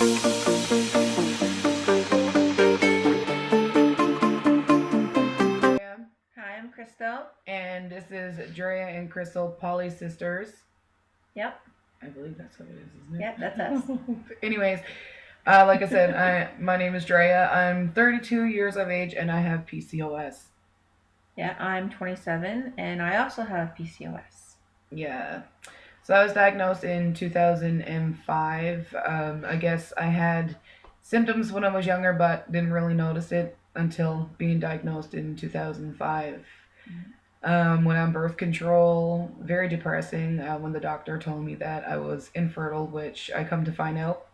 Hi, I'm Crystal. And this is Drea and Crystal Polycycsisters. Yep. I believe that's what it is, isn't it? Yep, that's us. Anyways, like I said, my name is Drea. I'm 32 years of age and I have PCOS. Yeah, I'm 27 and I also have PCOS. Yeah. So I was diagnosed in 2005. I guess I had symptoms when I was younger, but didn't really notice it until being diagnosed in 2005. Went on birth control, very depressing when the doctor told me that I was infertile, which I come to find out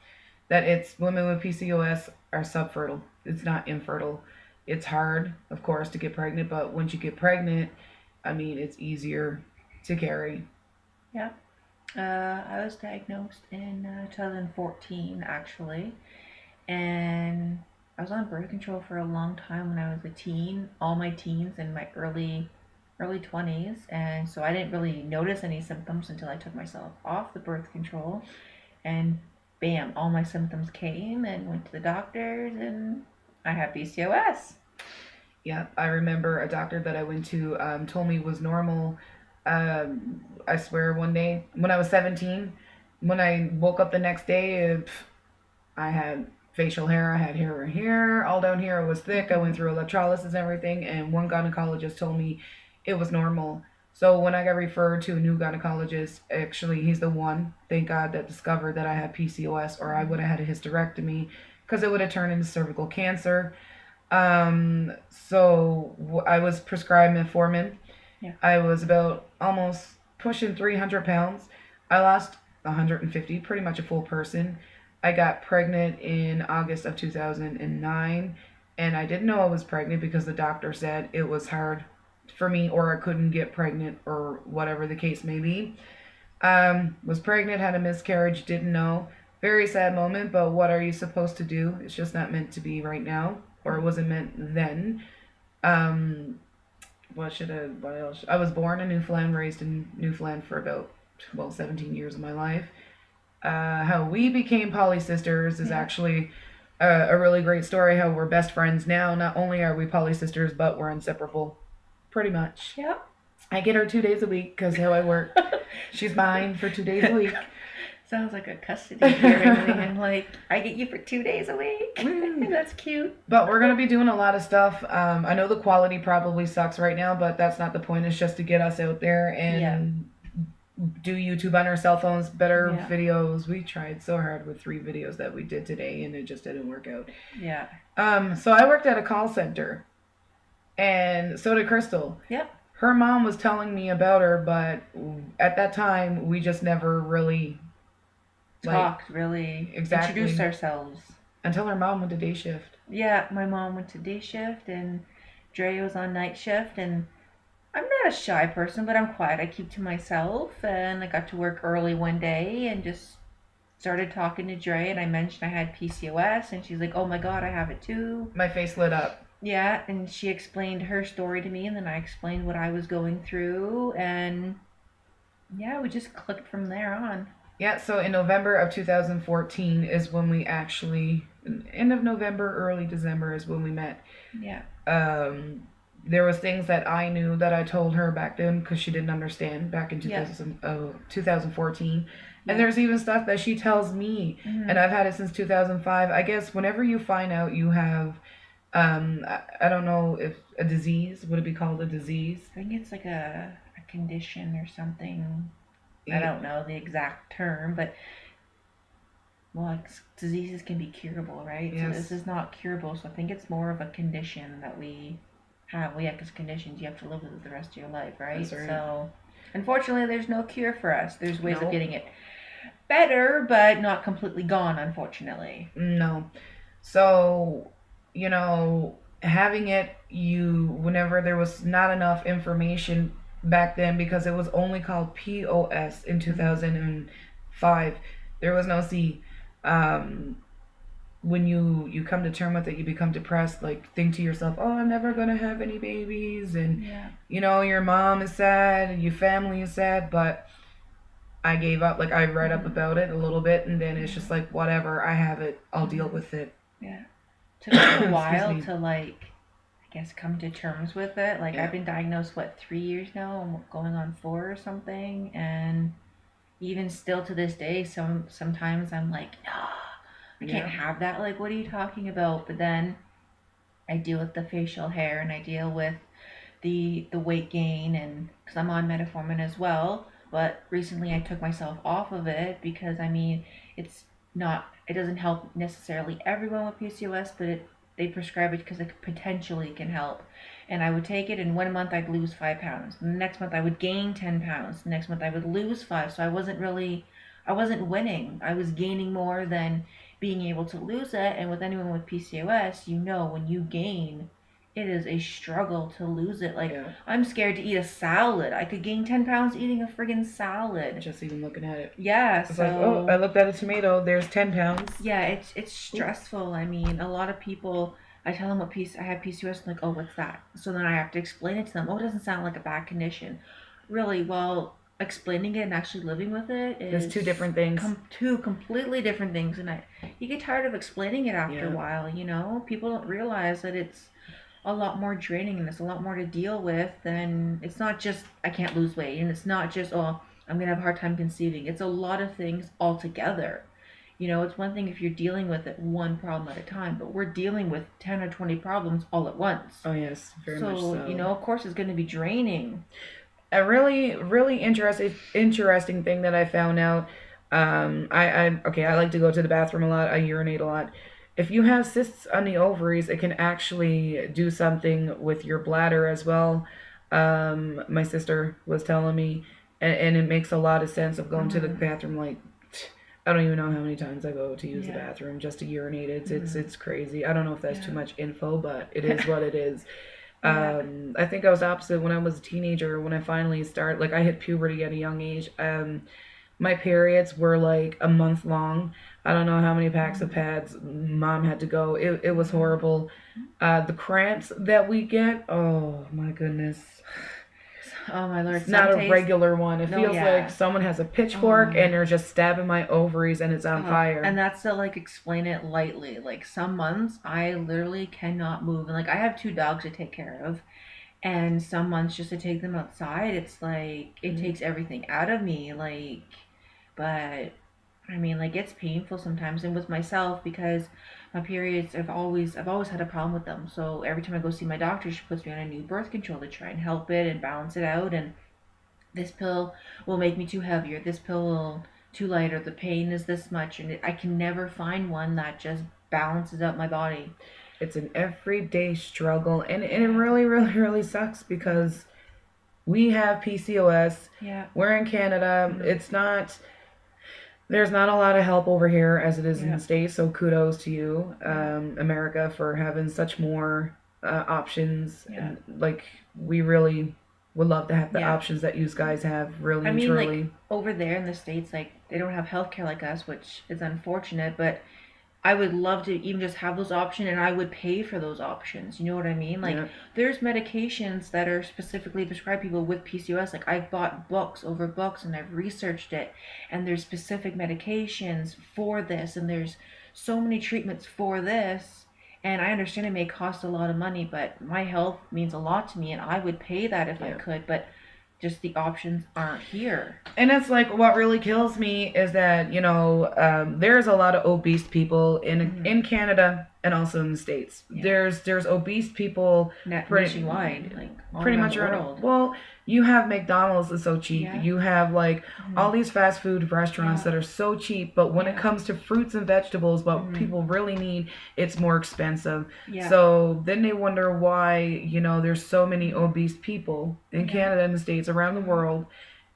that it's women with PCOS are subfertile. It's not infertile. It's hard, of course, to get pregnant, but once you get pregnant, I mean, it's easier to carry. Yep. I was diagnosed in 2014 actually, and I was on birth control for a long time when I was a teen, all my teens and my early 20s, and so I didn't really notice any symptoms until I took myself off the birth control, and bam, all my symptoms came and went to the doctors and I had PCOS. Yeah, I remember a doctor that I went to told me was normal. I swear, one day when I was 17, when I woke up the next day, I had facial hair, I had hair here, all down here, it was thick. I went through electrolysis and everything, and one gynecologist told me it was normal. So when I got referred to a new gynecologist, actually, he's the one, thank God, that discovered that I had PCOS, or I would have had a hysterectomy because it would have turned into cervical cancer. So I was prescribed metformin. Yeah. I was about almost pushing 300 pounds. I lost 150, pretty much a full person. I got pregnant in August of 2009, and I didn't know I was pregnant because the doctor said it was hard for me or I couldn't get pregnant or whatever the case may be. Was pregnant, had a miscarriage, didn't know. Very sad moment, but what are you supposed to do? It's just not meant to be right now, or it wasn't meant then. Um, what else? I was born in Newfoundland, raised in Newfoundland for about, 17 years of my life. How we became Polysisters is actually a really great story. How we're best friends now. Not only are we Polysisters, but we're inseparable, pretty much. Yep. I get her 2 days a week because how I work. She's mine for 2 days a week. Sounds like a custody hearing. And like, I get you for 2 days a week. That's cute. But we're going to be doing a lot of stuff. I know the quality probably sucks right now, but that's not the point. It's just to get us out there and do YouTube on our cell phones, better videos. We tried so hard with 3 videos that we did today, and it just didn't work out. Yeah. So I worked at a call center, and so did Crystal. Yep. Her mom was telling me about her, but at that time, we just never really talked, really exactly introduced ourselves. Until her mom went to day shift. Yeah, my mom went to day shift, and Dre was on night shift, and I'm not a shy person, but I'm quiet. I keep to myself, and I got to work early one day and just started talking to Dre, and I mentioned I had PCOS, and she's like, oh my god, I have it too. My face lit up. Yeah, and she explained her story to me, and then I explained what I was going through, and yeah, we just clicked from there on. Yeah, so in November of 2014 is when we actually, end of November, early December is when we met. Yeah. There was things that I knew that I told her back then because she didn't understand back in 2014. And there's even stuff that she tells me, and I've had it since 2005. I guess whenever you find out you have, I don't know if a disease, would it be called a disease? I think it's like a condition or something. I don't know the exact term, but diseases can be curable, right? Yes. So this is not curable, so I think it's more of a condition that we have. We have as conditions you have to live with it the rest of your life, right? That's right. So unfortunately, there's no cure for us. There's ways of getting it better, but not completely gone, unfortunately. No. So, having it, whenever there was not enough information back then, because it was only called POS in 2005, there was no C. When you come to term with it, you become depressed, like think to yourself, oh, I'm never gonna have any babies, and your mom is sad and your family is sad, but I gave up. Like I read up about it a little bit, and then it's just like whatever. I have it. I'll deal with it. Yeah. Took me a Excuse while me. to like, I guess, come to terms with it. Like Yeah. I've been diagnosed what 3 years now, I'm going on four or something, and even still to this day, sometimes I'm like, no, I can't Yeah. have that. Like, what are you talking about? But then I deal with the facial hair, and I deal with the weight gain, and because I'm on metformin as well. But recently I took myself off of it because I mean it's not, it doesn't help necessarily everyone with PCOS, but they prescribe it because it potentially can help. And I would take it, and 1 month I'd lose 5 pounds. And the next month I would gain 10 pounds. The next month I would lose five. So I wasn't winning. I was gaining more than being able to lose it. And with anyone with PCOS, you know, when you gain, it is a struggle to lose it. Like, Yeah. I'm scared to eat a salad. I could gain 10 pounds eating a friggin' salad. Just even looking at it. Yeah, It's like, oh, I so looked at a tomato. There's 10 pounds. yeah, it's stressful. I mean, a lot of people, I tell them I have PCOS, and like, oh, what's that? So then I have to explain it to them. Oh, it doesn't sound like a bad condition. Really, well, explaining it and actually living with it There's two is different things. two completely different things. And you get tired of explaining it after a Yeah. while, you know? People don't realize that it's a lot more draining, and there's a lot more to deal with. Than it's not just I can't lose weight, and it's not just, oh, I'm gonna have a hard time conceiving. It's a lot of things all together. You know, it's one thing if you're dealing with it one problem at a time, but we're dealing with 10 or 20 problems all at once. Oh yes, very much So, you so. know, of course it's going to be draining. A really interesting thing that I found out. I like to go to the bathroom a lot. I urinate a lot. If you have cysts on the ovaries, it can actually do something with your bladder as well. My sister was telling me, and it makes a lot of sense of going to the Mm-hmm. bathroom. Like, I don't even know how many times I go to use the Yeah. bathroom just to urinate. Mm-hmm. It's crazy. I don't know if that's too Yeah. much info, but it is what it is. Yeah. I think I was opposite when I was a teenager. When I finally started, like I hit puberty at a young age. My periods were like a month long. I don't know how many packs of Mm-hmm. pads mom had to go. It was Mm-hmm. horrible. The cramps that we get, oh my goodness. Oh my lord, It's some not a taste. regular one. It No, feels like yeah. someone has a pitchfork Oh. and they're just stabbing my ovaries and it's on And fire. that's to like explain it lightly. Like some months I literally cannot move. And like I have two dogs to take care of. And some months just to take them outside, it's like it Mhm. takes everything out of me. But I mean, like it's painful sometimes, and with myself because my periods, I've always had a problem with them. So every time I go see my doctor, she puts me on a new birth control to try and help it and balance it out. And this pill will make me too heavier. This pill will too lighter. The pain is this much, and I can never find one that just balances out my body. It's an everyday struggle and it Yeah, really sucks because we have PCOS. yeah, We're in Canada. mm, It's not There's not a lot of help over here as it is in yeah, the States, so kudos to you, yeah, America, for having such more options. yeah, And, like, we really would love to have the yeah. options that you guys have, really I and mean, like truly. over there in the States, like they don't have healthcare like us, which is unfortunate, but I would love to even just have those options, and I would pay for those options. You know what I mean? Like Yeah. there's medications that are specifically prescribed people with PCOS. Like I've bought books over books and I've researched it, and there's specific medications for this, and there's so many treatments for this. And I understand it may cost a lot of money, but my health means a lot to me, and I would pay that if I Yeah. could. But just the options aren't here. And it's like what really kills me is that there's a lot of obese people Mm-hmm. in Canada and also in the States. Yeah. There's obese people pretty Nationwide, like all pretty around much the around. world. Well, you have McDonald's is so cheap. Yeah. You have like Mm-hmm. all these fast food restaurants Yeah. that are so cheap, but when it Yeah. comes to fruits and vegetables, what Mm-hmm. people really need, it's more expensive. Yeah. So then they wonder why, there's so many obese people in Yeah. Canada and the States around the world.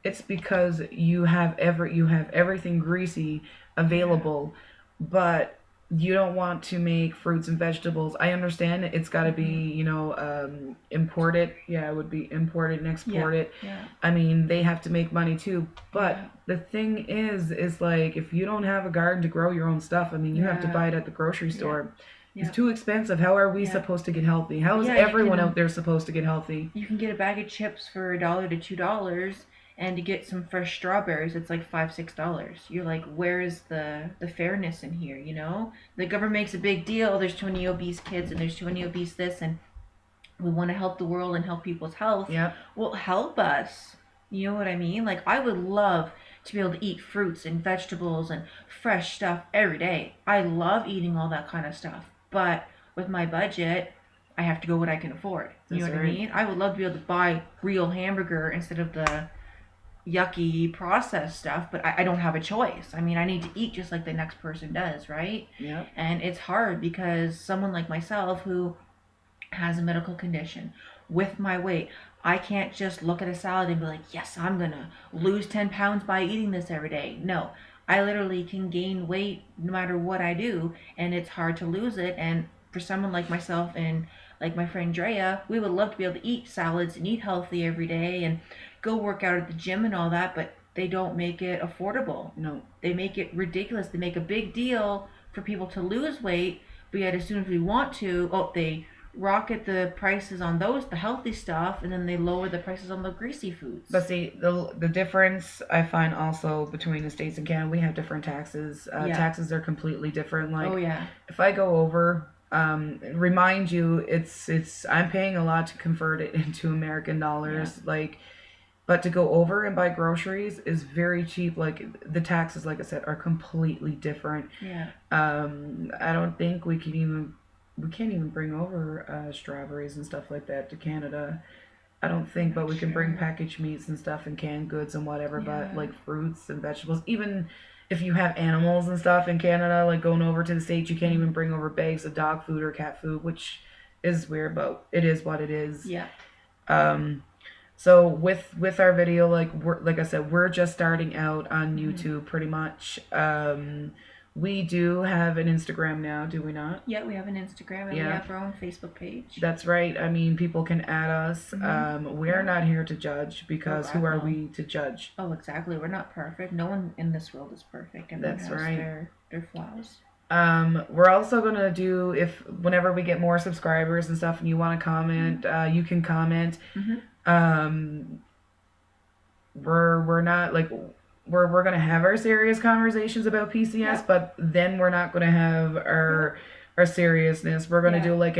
It's because you have everything greasy Yeah. available, but you don't want to make fruits and vegetables. I understand it's got to be, Mm-hmm. imported. Yeah, it would be imported and Yeah. exported. Yeah. I mean, they have to make money too. But Yeah. the thing is like if you don't have a garden to grow your own stuff, I mean, you have to Yeah. buy it at the grocery Yeah. store. It's Yeah. too expensive. How are we Yeah. supposed to get healthy? How is Yeah. everyone out there supposed to get healthy? You can get a bag of chips for $1 to $2, and to get some fresh strawberries, it's like $5, $6. You're like, where is the fairness in here? You know, the government makes a big deal. There's too many obese kids, and there's too many obese this, and we want to help the world and help people's health. Yep. Well, help us. You know what I mean? Like, I would love to be able to eat fruits and vegetables and fresh stuff every day. I love eating all that kind of stuff. But with my budget, I have to go what I can afford. You That's know what right. I mean? I would love to be able to buy real hamburger instead of the yucky processed stuff, but I don't have a choice. I mean, I need to eat just like the next person does, right? Yep. And it's hard because someone like myself who has a medical condition with my weight, I can't just look at a salad and be like, yes, I'm gonna lose 10 pounds by eating this every day. No, I literally can gain weight no matter what I do, and it's hard to lose it. And for someone like myself and like my friend Drea, we would love to be able to eat salads and eat healthy every day and go work out at the gym and all that, but they don't make it affordable. No. They make it ridiculous. They make a big deal for people to lose weight, but yet as soon as we want to, oh, they rocket the prices on those, the healthy stuff, and then they lower the prices on the greasy foods. But see, the difference I find also between the States and Canada, we have different taxes. Yeah. Taxes are completely different. Like, Oh yeah. if I go over, remind you, it's I'm paying a lot to convert it into American dollars. Like, but to go over and buy groceries is very cheap. Like, the taxes, like I said, are completely different. Yeah. I don't think we can't even bring over strawberries and stuff like that to Canada. I don't think, but we can bring packaged meats and stuff and canned goods and whatever. Yeah. But like fruits and vegetables, even if you have animals and stuff in Canada, like going over to the States, you can't even bring over bags of dog food or cat food, which is weird, but it is what it is. Yeah. So with our video, like I said, we're just starting out on YouTube pretty much. We do have an Instagram now, do we not? Yeah, we have an Instagram and we have our own Facebook page. That's right. I mean, people can add us. We're not here to judge because who are we to judge? Oh, exactly. We're not perfect. No one in this world is perfect. Everyone That's has right. their flaws. We're also gonna do, if whenever we get more subscribers and stuff, and you want to comment, you can comment. We're not like we're gonna have our serious conversations about PCS, but then we're not gonna have our seriousness. We're gonna do like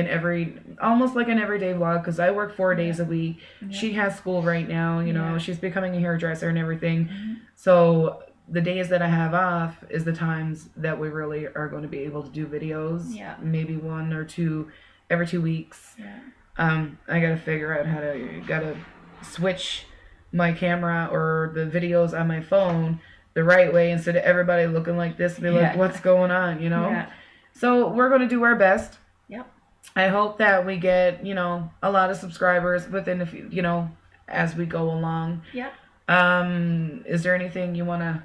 almost like an everyday vlog, because I work 4 days a week. She has school right now. You know, she's becoming a hairdresser and everything. So the days that I have off is the times that we really are going to be able to do videos. Yeah. Maybe 1 or 2 every 2 weeks. Yeah. I gotta figure out how to switch my camera or the videos on my phone the right way, instead of everybody looking like this and be like, what's going on, you know? Yeah. So we're going to do our best. Yep. I hope that we get, a lot of subscribers within a few, as we go along. Yep. Is there anything you want to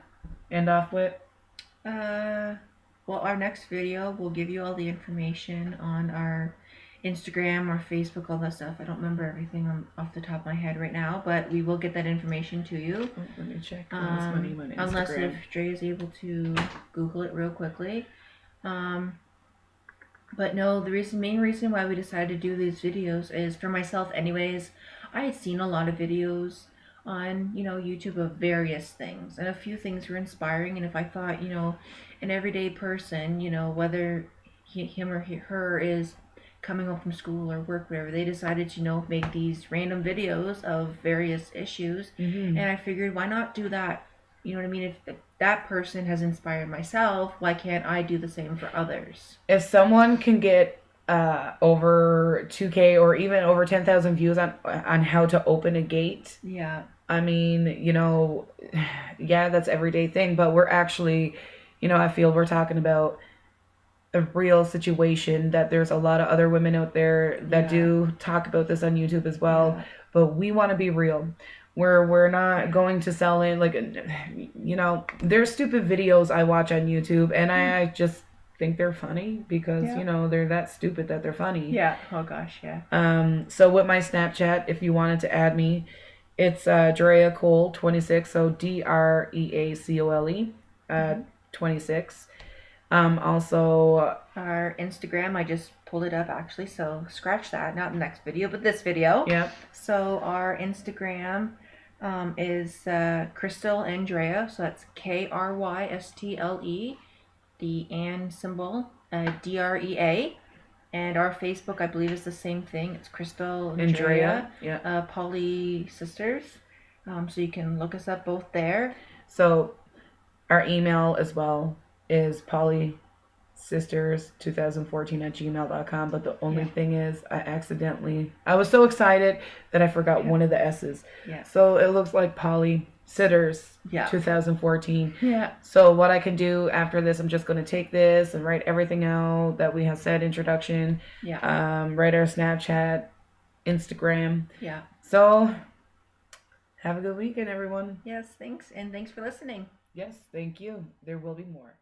end off with? Well, our next video will give you all the information on our Instagram or Facebook, all that stuff. I don't remember everything off the top of my head right now, but we will get that information to you. Oh, let me check. Unless if Dre is able to Google it real quickly. But no, the main reason why we decided to do these videos is, for myself anyways, I had seen a lot of videos on, YouTube of various things, and a few things were inspiring, and if I thought, an everyday person, whether him or her is coming home from school or work, whatever, they decided to, make these random videos of various issues, and I figured, why not do that? You know what I mean? If that person has inspired myself, why can't I do the same for others? If someone can get over 2K or even over 10,000 views on how to open a gate, yeah, I mean, that's everyday thing, but we're actually, I feel we're talking about a real situation that there's a lot of other women out there that do talk about this on YouTube as well, but we want to be real. We're not going to sell in, like, there's stupid videos I watch on YouTube, and I just think they're funny because, they're that stupid that they're funny. Yeah. Oh gosh, yeah. So with my Snapchat, if you wanted to add me, it's Drea Cole 26, so DREACOLE 26. Also our Instagram, I just pulled it up actually, so scratch that, not the next video, but this video. Yep. So our Instagram is Crystal Andrea. So that's Krystle, the and symbol, Drea. And our Facebook, I believe, is the same thing. It's Crystal Andrea, yeah. Polycycsisters. So you can look us up both there. So our email as well is Polycysters2014 at gmail.com. But the only thing is, I was so excited that I forgot one of the S's. Yeah. So it looks like Polycyccisters Yeah. 2014. Yeah. So what I can do after this, I'm just going to take this and write everything out that we have said, introduction. Yeah. Write our Snapchat, Instagram. Yeah. So have a good weekend, everyone. Yes, thanks. And thanks for listening. Yes, thank you. There will be more.